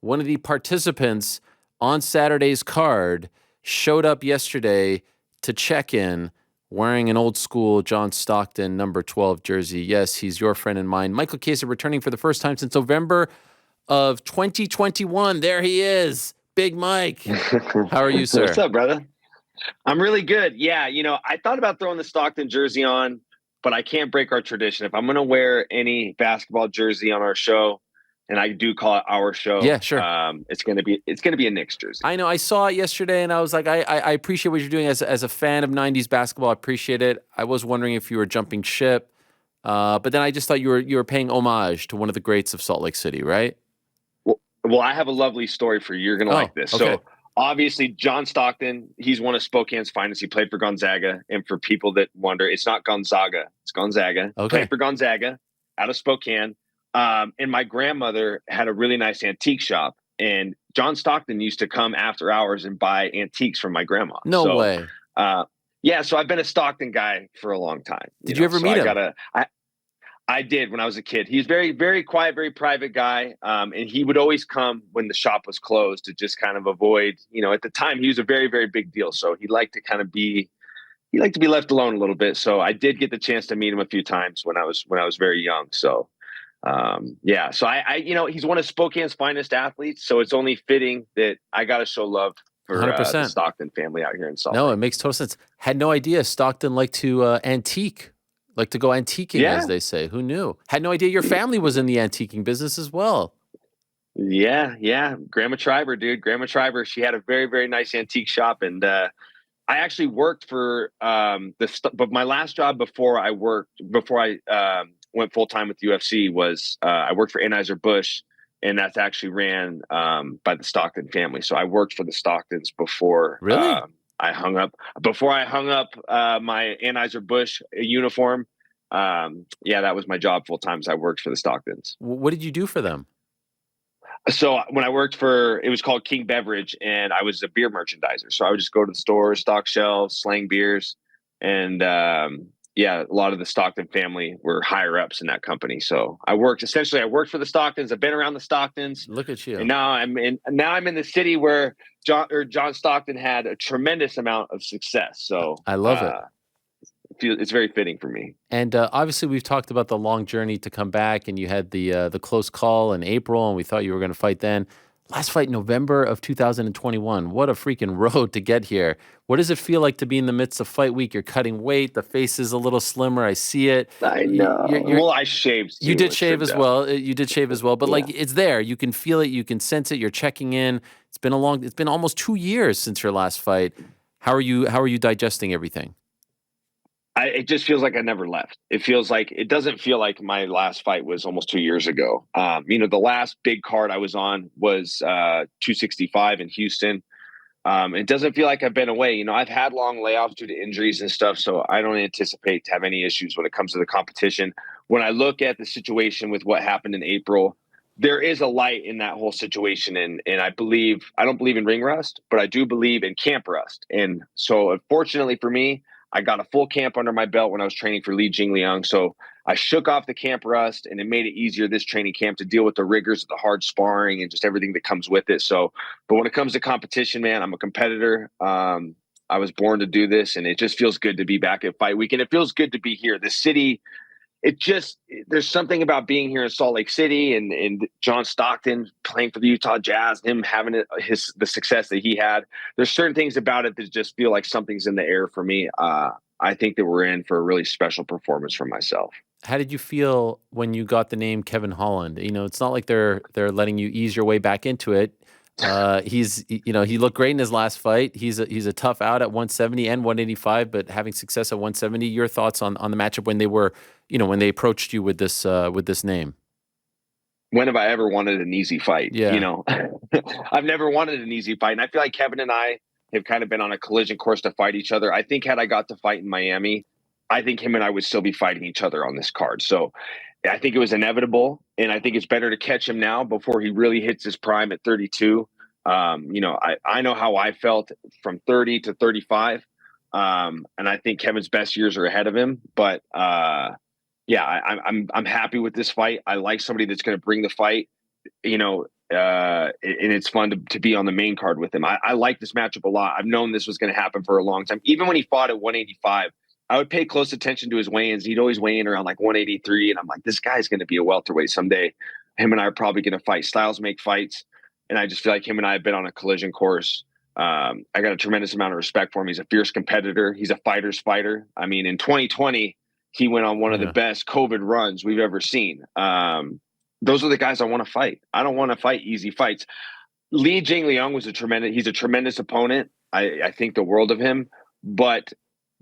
one of the participants on Saturday's card, showed up yesterday to check in wearing an old school John Stockton number 12 jersey. Yes, he's your friend and mine. Michael Chiesa returning for the first time since November of 2021. There he is. Big Mike. How are you, sir? What's up, brother? I'm really good. Yeah, I thought about throwing the Stockton jersey on, but I can't break our tradition. If I'm going to wear any basketball jersey on our show, and I do call it our show, yeah, sure. It's going to be a Knicks jersey. I know. I saw it yesterday, and I was like, I appreciate what you're doing as a fan of '90s basketball. I appreciate it. I was wondering if you were jumping ship, but then I just thought you were paying homage to one of the greats of Salt Lake City, right? Well, I have a lovely story for you. You're going to like this. Okay. So obviously, John Stockton, he's one of Spokane's finest. He played for Gonzaga. And for people that wonder, it's not Gonzaga. It's Gonzaga. Okay. Played for Gonzaga out of Spokane. And my grandmother had a really nice antique shop. And John Stockton used to come after hours and buy antiques from my grandma. No way. Yeah, so I've been a Stockton guy for a long time. Did you ever meet him? I did when I was a kid. He's very, very quiet, very private guy. And he would always come when the shop was closed to just kind of avoid, at the time he was a very, very big deal. So he liked to be left alone a little bit. So I did get the chance to meet him a few times when I was very young. So, yeah, so I he's one of Spokane's finest athletes. So it's only fitting that I got to show love for the Stockton family out here in Salt Lake. No, it makes total sense. Had no idea Stockton liked to antique. Like to go antiquing, as they say. Who knew? Had no idea your family was in the antiquing business as well. Yeah. Grandma Triber, dude. Grandma Triber, she had a very, very nice antique shop. And I actually worked for but my last job before I went full-time with UFC was I worked for Anheuser-Busch, and that's actually ran by the Stockton family. So I worked for the Stocktons before. Really? I hung up my Anheuser-Busch uniform. Yeah, that was my job full time. So I worked for the Stocktons. What did you do for them? So when I worked it was called King Beverage, and I was a beer merchandiser. So I would just go to the store, stock shelves, slang beers, and a lot of the Stockton family were higher ups in that company. So I worked for the Stocktons. I've been around the Stocktons. Look at you. And now I'm in the city where John Stockton had a tremendous amount of success. So I love it. It's very fitting for me. And obviously we've talked about the long journey to come back, and you had the close call in April, and we thought you were going to fight then. Last fight, November of 2021. What a freaking road to get here. What does it feel like to be in the midst of fight week? You're cutting weight. The face is a little slimmer. I see it. I know. Well, I shaved. You did shave as well. You did shave as well. But like, it's there. You can feel it. You can sense it. You're checking in. It's been almost 2 years since your last fight. How are you digesting everything? It just feels like I never left. It doesn't feel like my last fight was almost 2 years ago. The last big card I was on was 265 in Houston. It doesn't feel like I've been away. I've had long layoffs due to injuries and stuff, so I don't anticipate to have any issues when it comes to the competition. When I look at the situation with what happened in April, there is a light in that whole situation. And I don't believe in ring rust, but I do believe in camp rust. And so unfortunately for me, I got a full camp under my belt when I was training for Li Jingliang. So I shook off the camp rust, and it made it easier this training camp to deal with the rigors of the hard sparring and just everything that comes with it. So, but when it comes to competition, man, I'm a competitor. I was born to do this, and it just feels good to be back at fight week. And it feels good to be here. The city, there's something about being here in Salt Lake City and John Stockton playing for the Utah Jazz, him having the success that he had. There's certain things about it that just feel like something's in the air for me. I think that we're in for a really special performance from myself. How did you feel when you got the name Kevin Holland? It's not like they're letting you ease your way back into it. He looked great in his last fight. He's a tough out at 170 and 185, but having success at 170. Your thoughts on the matchup when they approached you with this name? When have I ever wanted an easy fight? Yeah. I've never wanted an easy fight, and I feel like Kevin and I have kind of been on a collision course to fight each other. I think had I got to fight in Miami, I think him and I would still be fighting each other on this card. So I think it was inevitable, and I think it's better to catch him now before he really hits his prime at 32. I know how I felt from 30 to 35, and I think Kevin's best years are ahead of him. But I'm happy with this fight. I like somebody that's going to bring the fight. and it's fun to be on the main card with him. I like this matchup a lot. I've known this was going to happen for a long time. Even when he fought at 185, I would pay close attention to his weigh-ins. He'd always weigh in around like 183, and I'm like, this guy's going to be a welterweight someday. Him and I are probably going to fight. Styles make fights, and I just feel like him and I have been on a collision course. I got a tremendous amount of respect for him. He's a fierce competitor. He's a fighter's fighter. I mean, in 2020, he went on one of the best COVID runs we've ever seen. Those are the guys I want to fight. I don't want to fight easy fights. Li Jingliang was he's a tremendous opponent. I think the world of him, but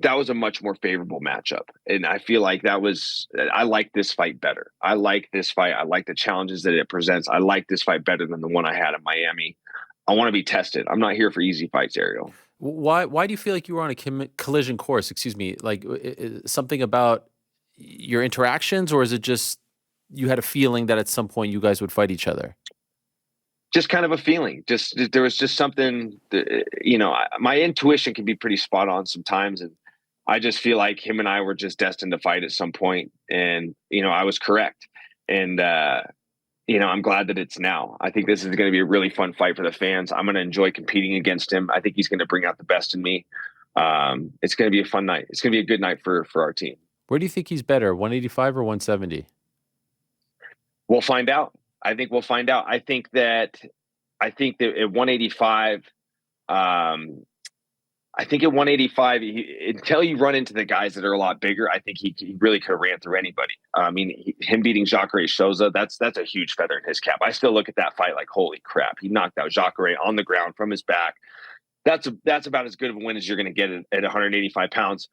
that was a much more favorable matchup. And I feel like I like this fight better. I like this fight. I like the challenges that it presents. I like this fight better than the one I had in Miami. I want to be tested. I'm not here for easy fights, Ariel. Why do you feel like you were on a collision course? Excuse me. Like something about your interactions, or is it just you had a feeling that at some point you guys would fight each other? Just kind of a feeling. Just there was just something that, my intuition can be pretty spot on sometimes, and I just feel like him and I were just destined to fight at some point, and I was correct. And I'm glad that it's now. I think this is going to be a really fun fight for the fans. I'm going to enjoy competing against him. I think he's going to bring out the best in me. It's going to be a fun night. It's going to be a good night for our team. Where do you think he's better, 185 or 170? We'll find out. I think we'll find out. I think that at 185, until you run into the guys that are a lot bigger, I think he really could have ran through anybody. I mean, him beating Jacare Souza, that's a huge feather in his cap. I still look at that fight like, holy crap, he knocked out Jacare on the ground from his back. That's about as good of a win as you're going to get at 185 pounds.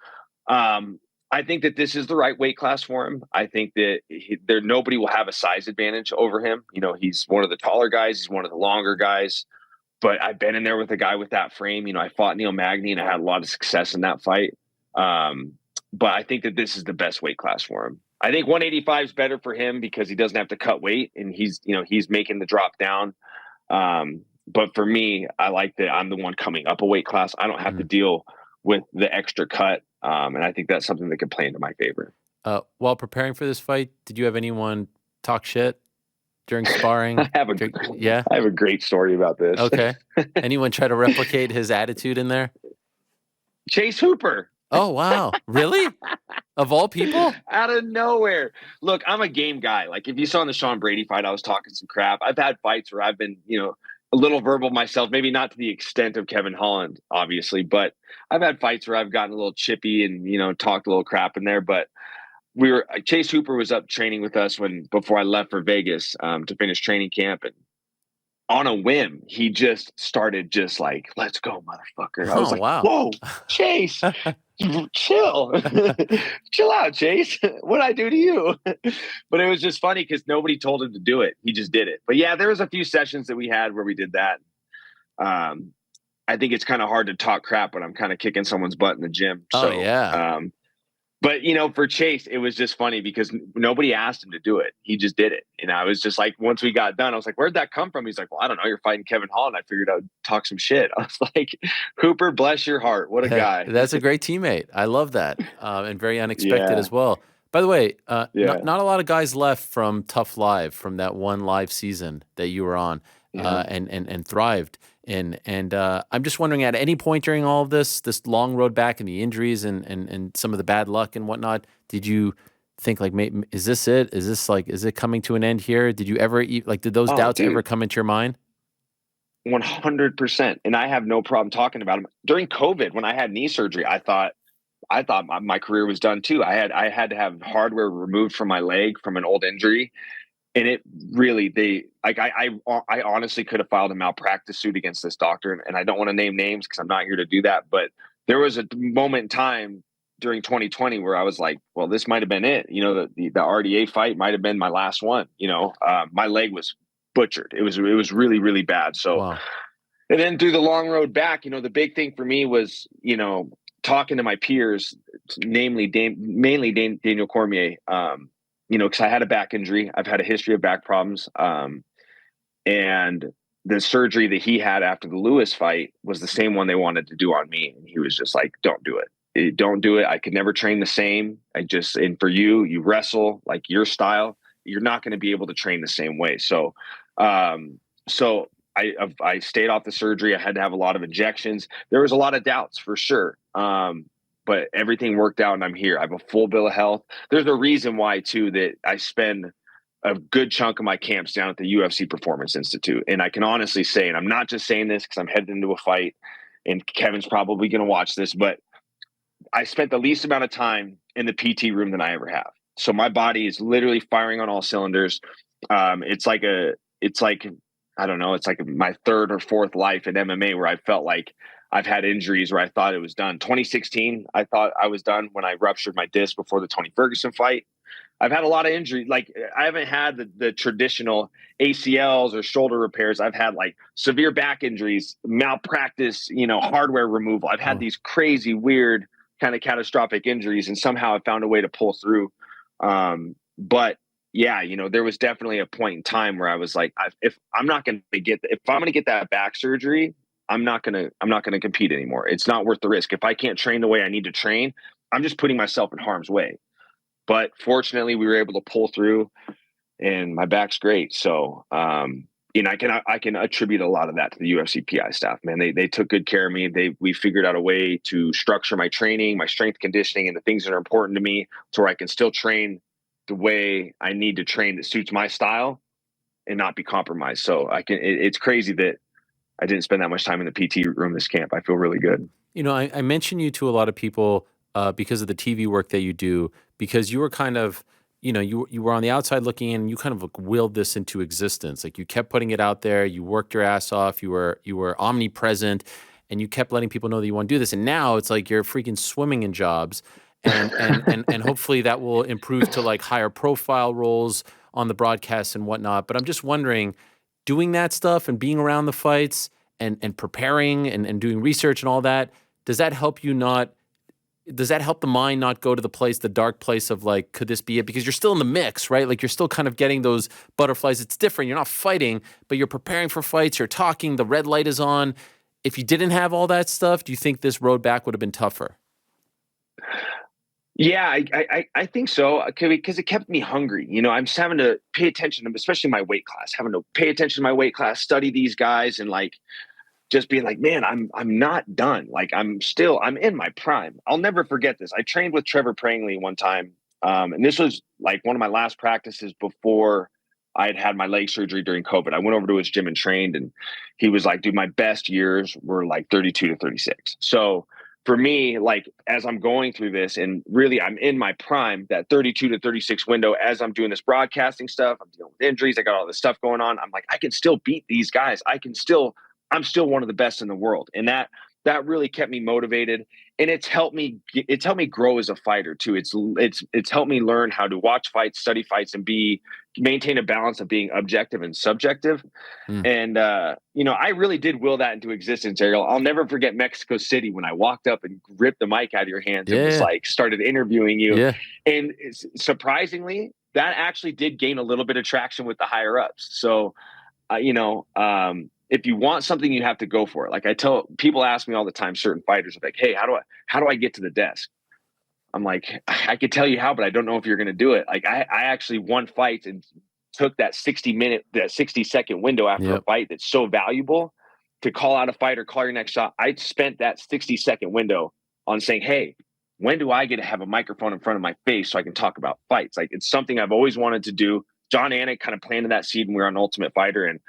I think that this is the right weight class for him. I think that nobody will have a size advantage over him. He's one of the taller guys. He's one of the longer guys. But I've been in there with a guy with that frame. I fought Neil Magny, and I had a lot of success in that fight. But I think that this is the best weight class for him. I think 185 is better for him because he doesn't have to cut weight, and he's making the drop down. But for me, I like that I'm the one coming up a weight class. I don't have to deal with the extra cut. And I think that's something that could play into my favor. While preparing for this fight, did you have anyone talk shit during sparring? I have a great story about this. Okay. Anyone try to replicate his attitude in there? Chase Hooper. Oh, wow. Really? Of all people? Out of nowhere. Look, I'm a game guy. Like, if you saw in the Sean Brady fight, I was talking some crap. I've had fights where I've been, a little verbal myself, maybe not to the extent of Kevin Holland, obviously, but I've had fights where I've gotten a little chippy and, talked a little crap in there. But Chase Hooper was up training with us before I left for Vegas to finish training camp. And on a whim, he just started like, let's go, motherfucker. I was like, wow. Whoa, Chase, chill. Chill out, Chase. What'd I do to you? But it was just funny because nobody told him to do it. He just did it. But yeah, there was a few sessions that we had where we did that. I think it's kind of hard to talk crap when I'm kind of kicking someone's butt in the gym. So, yeah. But, for Chase, it was just funny because nobody asked him to do it. He just did it. And I was just like, once we got done, I was like, where'd that come from? He's like, well, I don't know. You're fighting Kevin Holland. I figured I would talk some shit. I was like, Hooper, bless your heart. What a guy. That's a great teammate. I love that. And very unexpected as well. By the way, not a lot of guys left from Tough Live, from that one live season that you were on and thrived in. And I'm just wondering, at any point during all of this long road back and the injuries and some of the bad luck and whatnot, did you think like, is this it? Is it coming to an end here? Did you ever did those doubts ever come into your mind? 100%. And I have no problem talking about them. During COVID, when I had knee surgery, I thought my career was done too. I had to have hardware removed from my leg from an old injury. And it really, I honestly could have filed a malpractice suit against this doctor. And I don't want to name names because I'm not here to do that. But there was a moment in time during 2020 where I was like, well, this might've been it. The RDA fight might've been my last one. My leg was butchered. It was really, really bad. So, wow. And then through the long road back, the big thing for me was, talking to my peers, mainly Daniel Cormier, because I had a back injury. I've had a history of back problems. And the surgery that he had after the Lewis fight was the same one they wanted to do on me. And he was just like, don't do it. Don't do it. I could never train the same. And for you wrestle like your style, you're not going to be able to train the same way. So, So I stayed off the surgery. I had to have a lot of injections. There was a lot of doubts for sure. But everything worked out and I'm here. I have a full bill of health. There's a reason why too that I spend a good chunk of my camps down at the UFC Performance Institute. And I can honestly say, and I'm not just saying this because I'm headed into a fight and Kevin's probably going to watch this, but I spent the least amount of time in the PT room than I ever have. So my body is literally firing on all cylinders. It's like I don't know, it's like my third or fourth life in MMA where I felt like I've had injuries where I thought it was done. 2016, I thought I was done when I ruptured my disc before the Tony Ferguson fight. I've had a lot of injuries. Like I haven't had the traditional ACLs or shoulder repairs. I've had like severe back injuries, malpractice, hardware removal. I've had Oh. these crazy, weird, kind of catastrophic injuries, and somehow I found a way to pull through. But yeah, there was definitely a point in time where I was like, if I'm going to get that back surgery, I'm not going to compete anymore. It's not worth the risk. If I can't train the way I need to train, I'm just putting myself in harm's way. But fortunately, we were able to pull through, and my back's great. So, I can attribute a lot of that to the UFC PI staff. Man, they took good care of me. We figured out a way to structure my training, my strength conditioning, and the things that are important to me, to where I can still train the way I need to train that suits my style and not be compromised. So it's crazy that I didn't spend that much time in the PT room this camp. I feel really good. I mention you to a lot of people because of the TV work that you do, because you were kind of, you were on the outside looking in, and you kind of like willed this into existence. Like you kept putting it out there, you worked your ass off, you were omnipresent, and you kept letting people know that you want to do this. And now it's like you're freaking swimming in jobs, and hopefully that will improve to like higher profile roles on the broadcasts and whatnot. But I'm just wondering, doing that stuff and being around the fights and preparing and doing research and all that, does that help you not? Does that help the mind not go to the dark place of like, could this be it? Because you're still in the mix, right? Like you're still kind of getting those butterflies. It's different. You're not fighting, but you're preparing for fights. You're talking. The red light is on. If you didn't have all that stuff, do you think this road back would have been tougher? Yeah, I think so, because it kept me hungry. I'm just having to pay attention, especially my weight class, having to pay attention to my weight class, study these guys, and like just being like, man, I'm not done. Like I'm in my prime. I'll never forget this. I trained with Trevor Prangley one time, and this was like one of my last practices before I had my leg surgery during COVID. I went over to his gym and trained, and he was like, dude, my best years were like 32 to 36. So for me, like as I'm going through this, and really I'm in my prime, that 32 to 36 window, as I'm doing this broadcasting stuff, I'm dealing with injuries, I got all this stuff going on. I'm like, I can still beat these guys. I'm still one of the best in the world. And that really kept me motivated, and it's helped me grow as a fighter too. It's helped me learn how to watch fights, study fights, and maintain a balance of being objective and subjective. Hmm. And I really did will that into existence, Ariel. I'll never forget Mexico City when I walked up and ripped the mic out of your hands and was Yeah, like started interviewing you. yeah, And surprisingly, that actually did gain a little bit of traction with the higher ups. So if you want something, you have to go for it. Like I tell people, ask me all the time, certain fighters are like, hey, how do I get to the desk? I'm like, I could tell you how, but I don't know if you're going to do it. Like I actually won fights and took that 60-second window after a yep. fight that's so valuable to call out a fight or call your next shot. I spent that 60-second window on saying, hey, when do I get to have a microphone in front of my face so I can talk about fights? Like it's something I've always wanted to do. John Anik kind of planted that seed when we were on Ultimate Fighter, and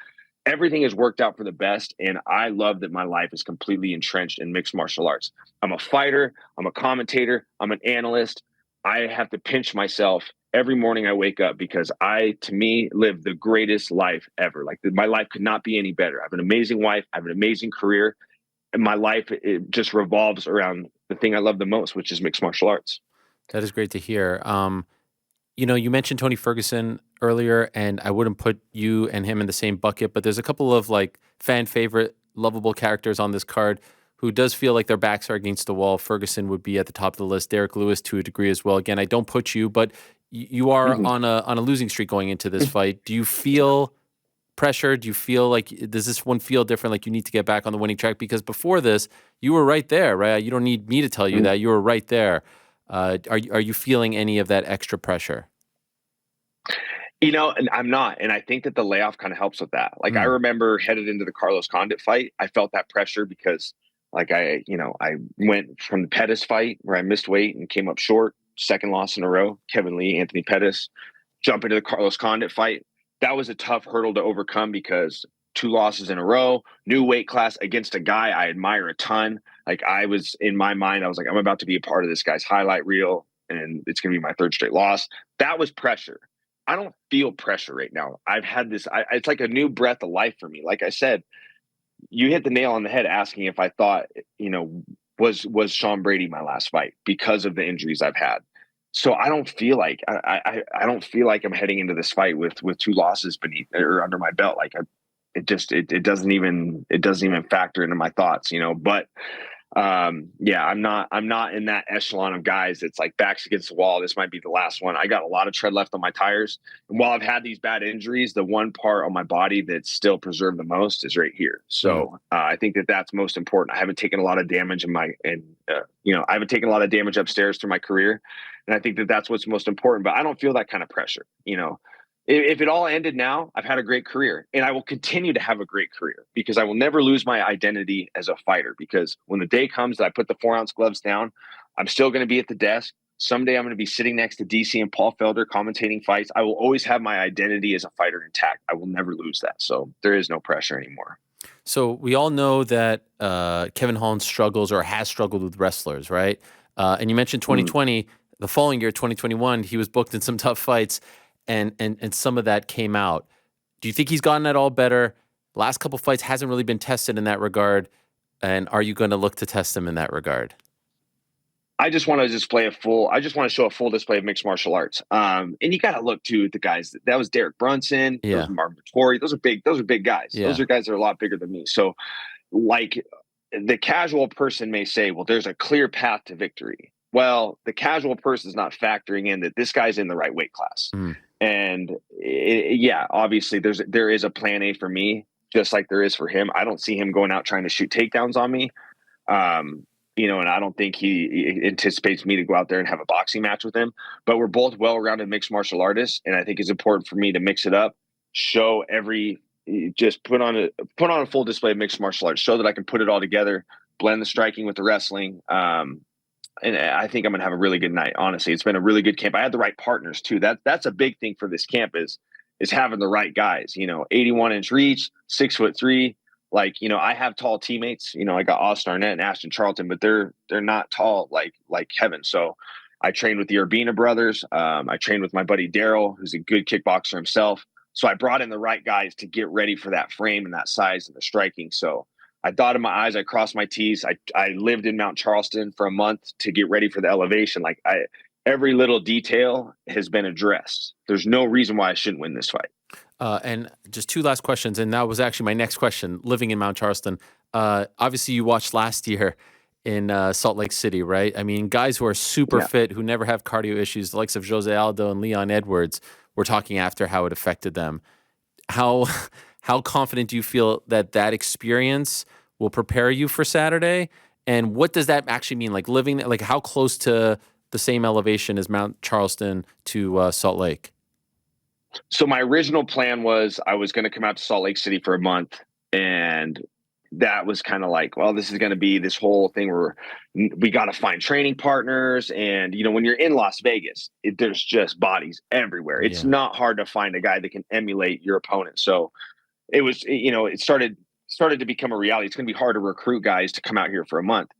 everything has worked out for the best. And I love that my life is completely entrenched in mixed martial arts. I'm a fighter, I'm a commentator, I'm an analyst. I have to pinch myself every morning I wake up because to me, live the greatest life ever. Like my life could not be any better. I have an amazing wife, I have an amazing career, and my life, it just revolves around the thing I love the most, which is mixed martial arts. That is great to hear. You mentioned Tony Ferguson earlier, and I wouldn't put you and him in the same bucket, but there's a couple of like fan favorite, lovable characters on this card who does feel like their backs are against the wall. Ferguson would be at the top of the list. Derek Lewis to a degree as well. Again, I don't put you, but you are Mhm. on a losing streak going into this fight. Do you feel pressure? Do you feel like, does this one feel different? Like you need to get back on the winning track? Because before this, you were right there, right? You don't need me to tell you that. You were right there. Are you feeling any of that extra pressure? And I'm not. And I think that the layoff kind of helps with that. Like I Mm. remember headed into the Carlos Condit fight, I felt that pressure because like I went from the Pettis fight where I missed weight and came up short, second loss in a row, Kevin Lee, Anthony Pettis, jump into the Carlos Condit fight. That was a tough hurdle to overcome because two losses in a row, new weight class against a guy I admire a ton. Like I was in my mind, I was like, I'm about to be a part of this guy's highlight reel and it's going to be my third straight loss. That was pressure. I don't feel pressure right now. I've had this, it's like a new breath of life for me. Like I said, you hit the nail on the head asking if I thought, was Sean Brady my last fight because of the injuries I've had. So I don't feel like I don't feel like I'm heading into this fight with two losses beneath or under my belt. Like it doesn't even factor into my thoughts, But yeah, I'm not in that echelon of guys that's like backs against the wall. This might be the last one. I got a lot of tread left on my tires. And while I've had these bad injuries, the one part on my body that's still preserved the most is right here. So I think that that's most important. I haven't taken a lot of damage I haven't taken a lot of damage upstairs through my career. And I think that that's what's most important, but I don't feel that kind of pressure, If it all ended now, I've had a great career and I will continue to have a great career because I will never lose my identity as a fighter. Because when the day comes that I put the 4-ounce gloves down, I'm still going to be at the desk. Someday I'm going to be sitting next to DC and Paul Felder commentating fights. I will always have my identity as a fighter intact. I will never lose that. So there is no pressure anymore. So we all know that Kevin Holland struggles or has struggled with wrestlers, right? And you mentioned 2020. The following year, 2021, he was booked in some tough fights, and some of that came out. Do you think he's gotten at all better? Last couple fights hasn't really been tested in that regard, and are you going to look to test him in that regard? I just want to show a full display of mixed martial arts. And you got to look too at the guys. That was Derek Brunson. That was Yeah, Marvin Vettori. Those are big guys. Those yeah. are guys that are a lot bigger than me. So like the casual person may say, well, there's a clear path to victory. Well, the casual person is not factoring in that this guy's in the right weight class. Mm. And yeah, obviously there is a plan A for me, just like there is for him. I don't see him going out trying to shoot takedowns on me. And I don't think he anticipates me to go out there and have a boxing match with him. But we're both well-rounded mixed martial artists, and I think it's important for me to mix it up, just put on a full display of mixed martial arts, show that I can put it all together, blend the striking with the wrestling. And I think I'm gonna have a really good night. Honestly, it's been a really good camp. I had the right partners too. That's a big thing for this camp is having the right guys. 81-inch reach, 6'3". Like, I have tall teammates. I got Austin Arnett and Ashton Charlton, but they're not tall like Kevin. So I trained with the Urbina brothers. I trained with my buddy Daryl, who's a good kickboxer himself. So I brought in the right guys to get ready for that frame and that size and the striking. So I dotted my I's, I crossed my T's. I lived in Mount Charleston for a month to get ready for the elevation. Every little detail has been addressed. There's no reason why I shouldn't win this fight. And just two last questions, and that was actually my next question. Living in Mount Charleston, obviously you watched last year in Salt Lake City, right? I mean, guys who are super Yeah. fit, who never have cardio issues, the likes of Jose Aldo and Leon Edwards, were talking after how it affected them. How how confident do you feel that experience will prepare you for Saturday? And what does that actually mean? Like living, like how close to the same elevation as Mount Charleston to Salt Lake? So my original plan was I was going to come out to Salt Lake City for a month, and that was kind of like, well, this is going to be this whole thing where we got to find training partners. And, when you're in Las Vegas, there's just bodies everywhere. It's Yeah. not hard to find a guy that can emulate your opponent. So it was, it started to become a reality. It's going to be hard to recruit guys to come out here for a month.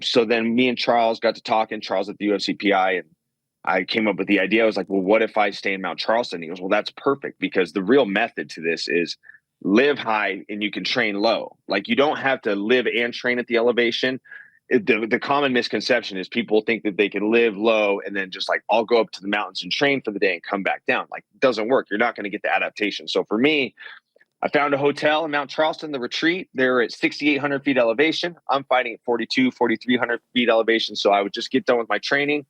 So then me and Charles got to talking, Charles at the UFCPI, and I came up with the idea. I was like, well, what if I stay in Mount Charleston? He goes, well, that's perfect because the real method to this is live high and you can train low. Like you don't have to live and train at the elevation. The common misconception is people think that they can live low and then just like, I'll go up to the mountains and train for the day and come back down. Like it doesn't work. You're not going to get the adaptation. So for me, I found a hotel in Mount Charleston, the retreat. They're at 6,800 feet elevation. I'm fighting at 4,300 feet elevation. So I would just get done with my training,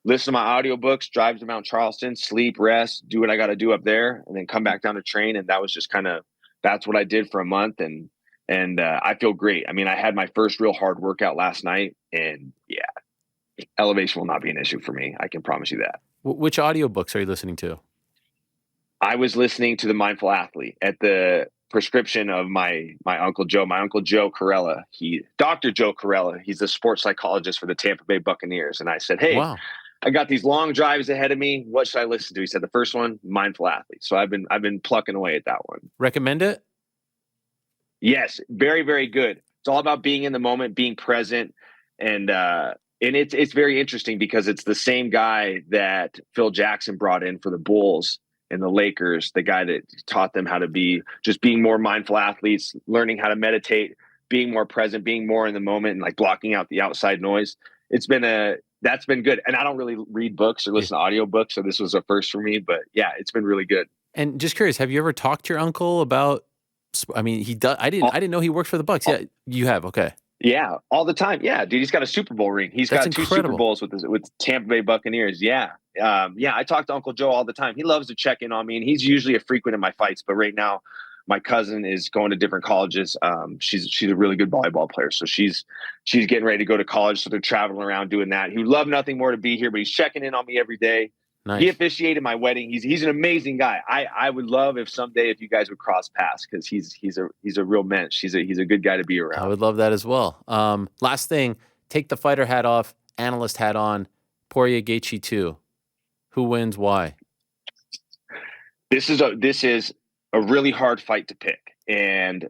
listen to my audiobooks, drive to Mount Charleston, sleep, rest, do what I got to do up there, and then come back down to train. And that was just that's what I did for a month. And I feel great. I mean, I had my first real hard workout last night, and yeah, elevation will not be an issue for me. I can promise you that. Which audiobooks are you listening to? I was listening to the Mindful Athlete at the prescription of my Uncle Joe. My Uncle Joe Corella, Dr. Joe Corella, he's the sports psychologist for the Tampa Bay Buccaneers. And I said, hey, Wow. I got these long drives ahead of me. What should I listen to? He said the first one, Mindful Athlete. So I've been plucking away at that one. Recommend it? Yes, very, very good. It's all about being in the moment, being present, and it's very interesting because it's the same guy that Phil Jackson brought in for the Bulls and the Lakers, the guy that taught them how to being more mindful athletes, learning how to meditate, being more present, being more in the moment, and like blocking out the outside noise. That's been good. And I don't really read books or listen to audiobooks, so this was a first for me. But yeah, it's been really good. And just curious, have you ever talked to your uncle about? I mean, he does. I didn't know he worked for the Bucks. Yeah, you have. Okay. Yeah, all the time. Yeah, dude, he's got a Super Bowl ring. He's got 2 Super Bowls with Tampa Bay Buccaneers. Yeah. I talk to Uncle Joe all the time. He loves to check in on me, and he's usually a frequent in my fights. But right now, my cousin is going to different colleges. She's a really good volleyball player, so she's getting ready to go to college. So they're traveling around doing that. He would love nothing more to be here, but he's checking in on me every day. Nice. He officiated my wedding. He's an amazing guy. I would love if someday if you guys would cross paths because he's a real mensch. He's a good guy to be around. I would love that as well. Last thing, take the fighter hat off, analyst hat on. Poirier Gaethje 2. Who wins? Why? This is a really hard fight to pick. And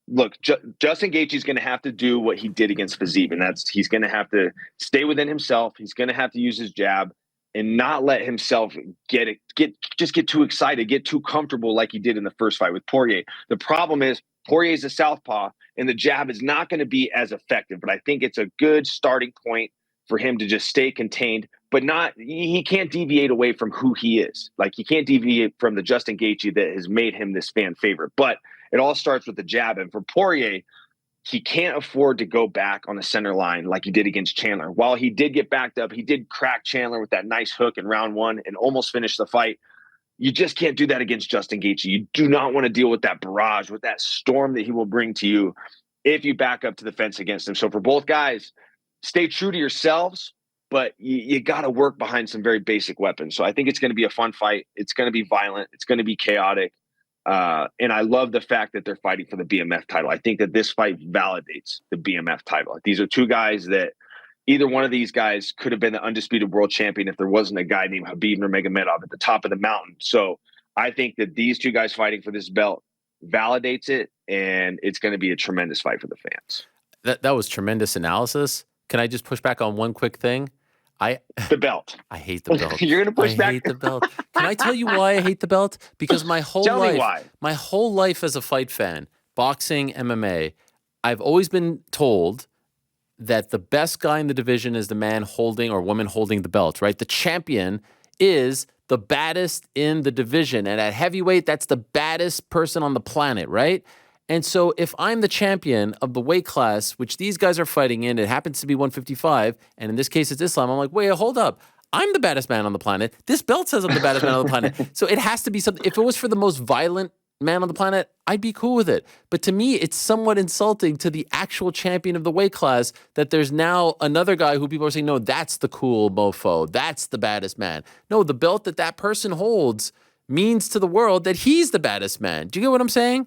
look, Justin Gaethje is going to have to do what he did against Fiziev, and he's going to have to stay within himself. He's going to have to use his jab and not let himself get too excited, get too comfortable like he did in the first fight with Poirier. The problem is Poirier is a southpaw, and the jab is not going to be as effective. But I think it's a good starting point for him to just stay contained, but he can't deviate away from who he is. Like he can't deviate from the Justin Gaethje that has made him this fan favorite. But it all starts with the jab. And for Poirier, he can't afford to go back on the center line like he did against Chandler. While he did get backed up, he did crack Chandler with that nice hook in round 1 and almost finish the fight. You just can't do that against Justin Gaethje. You do not want to deal with that barrage, with that storm that he will bring to you if you back up to the fence against him. So for both guys, stay true to yourselves, but you got to work behind some very basic weapons. So I think it's going to be a fun fight. It's going to be violent. It's going to be chaotic. And I love the fact that they're fighting for the BMF title. I think that this fight validates the BMF title. These are two guys that either one of these guys could have been the undisputed world champion if there wasn't a guy named Khabib Nurmagomedov at the top of the mountain. So I think that these two guys fighting for this belt validates it, and it's going to be a tremendous fight for the fans. That was tremendous analysis. Can I just push back on one quick thing? The belt. I hate the belt. You're gonna push back. I hate the belt. Can I tell you why I hate the belt? Because my whole life as a fight fan, boxing, MMA, I've always been told that the best guy in the division is the man holding or woman holding the belt, right? The champion is the baddest in the division. And at heavyweight, that's the baddest person on the planet, right? And so if I'm the champion of the weight class, which these guys are fighting in, it happens to be 155, and in this case it's Islam, I'm like, wait, hold up. I'm the baddest man on the planet. This belt says I'm the baddest man on the planet. So it has to be something. If it was for the most violent man on the planet, I'd be cool with it. But to me, it's somewhat insulting to the actual champion of the weight class that there's now another guy who people are saying, no, that's the cool mofo. That's the baddest man. No, the belt that person holds means to the world that he's the baddest man. Do you get what I'm saying?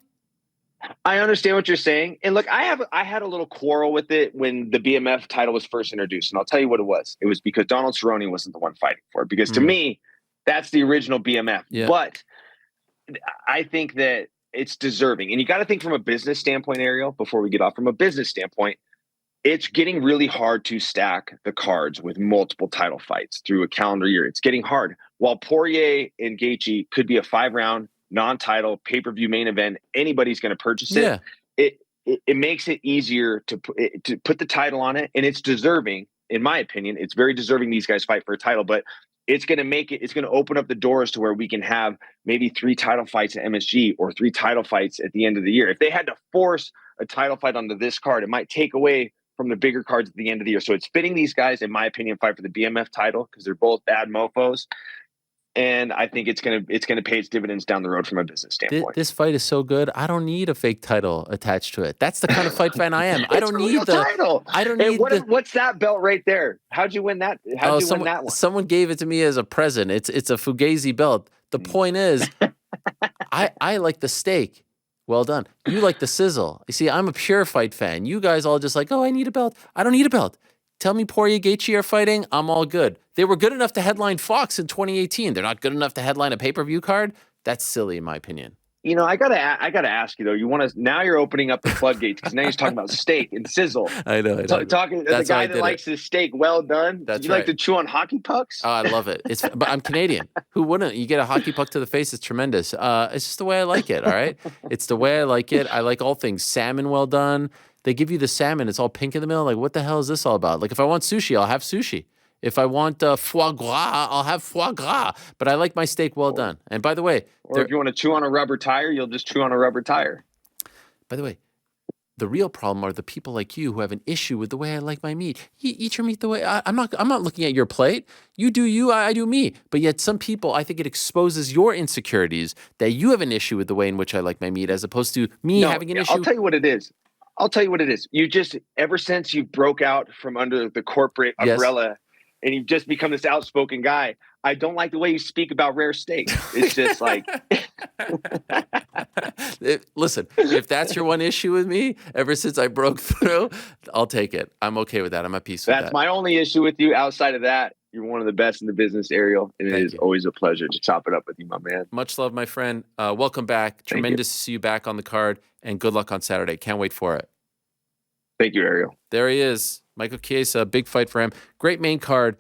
I understand what you're saying. And look, I had a little quarrel with it when the BMF title was first introduced. And I'll tell you what it was. It was because Donald Cerrone wasn't the one fighting for it. Because to me, that's the original BMF. Yeah. But I think that it's deserving. And you got to think from a business standpoint, Ariel, before we get off. From a business standpoint, it's getting really hard to stack the cards with multiple title fights through a calendar year. It's getting hard. While Poirier and Gaethje could be a 5-round non-title pay-per-view main event, anybody's going to purchase it. Yeah. It makes it easier to put the title on it, and it's deserving, in my opinion. It's very deserving these guys fight for a title, but it's going to open up the doors to where we can have maybe 3 title fights at MSG or 3 title fights at the end of the year. If they had to force a title fight onto this card, it might take away from the bigger cards at the end of the year. So it's fitting these guys, in my opinion, fight for the BMF title because they're both bad mofos. And I think it's gonna pay its dividends down the road from a business standpoint. This fight is so good. I don't need a fake title attached to it. That's the kind of fight fan I am. I don't need the title. I don't need what's that belt right there? How'd you win that? Win that one? Someone gave it to me as a present. It's a Fugazi belt. The point is, I like the steak. Well done. You like the sizzle. You see, I'm a pure fight fan. You guys all just like, oh, I need a belt. I don't need a belt. Tell me Poirier, Gaethje are fighting. I'm all good. They were good enough to headline Fox in 2018. They're not good enough to headline a pay-per-view card. That's silly, in my opinion. I gotta ask you though. You want to now? You're opening up the floodgates because now you're talking about steak and sizzle. I know. Talking as a guy that likes his steak well done. That's you right. like to chew on hockey pucks? Oh, I love it. But I'm Canadian. Who wouldn't? You get a hockey puck to the face. It's tremendous. It's just the way I like it. All right. It's the way I like it. I like all things salmon well done. They give you the salmon. It's all pink in the middle. Like, what the hell is this all about? Like, if I want sushi, I'll have sushi. If I want foie gras, I'll have foie gras. But I like my steak well done. And by the way, or if you want to chew on a rubber tire, you'll just chew on a rubber tire. By the way, the real problem are the people like you who have an issue with the way I like my meat. You eat your meat the way I'm not looking at your plate. You do you, I do me. But yet some people, I think it exposes your insecurities that you have an issue with the way in which I like my meat, as opposed to me having an issue. I'll tell you what it is. You just, ever since you broke out from under the corporate umbrella, and you've just become this outspoken guy, I don't like the way you speak about rare steak. It's just like... Listen, if that's your one issue with me, ever since I broke through, I'll take it. I'm okay with that. I'm at peace with that. That's my only issue with you. Outside of that, you're one of the best in the business, Ariel. And it is always a pleasure to chop it up with you, my man. Much love, my friend. Welcome back. Tremendous to see you back on the card. And good luck on Saturday. Can't wait for it. Thank you, Ariel. There he is. Michael Chiesa, big fight for him. Great main card.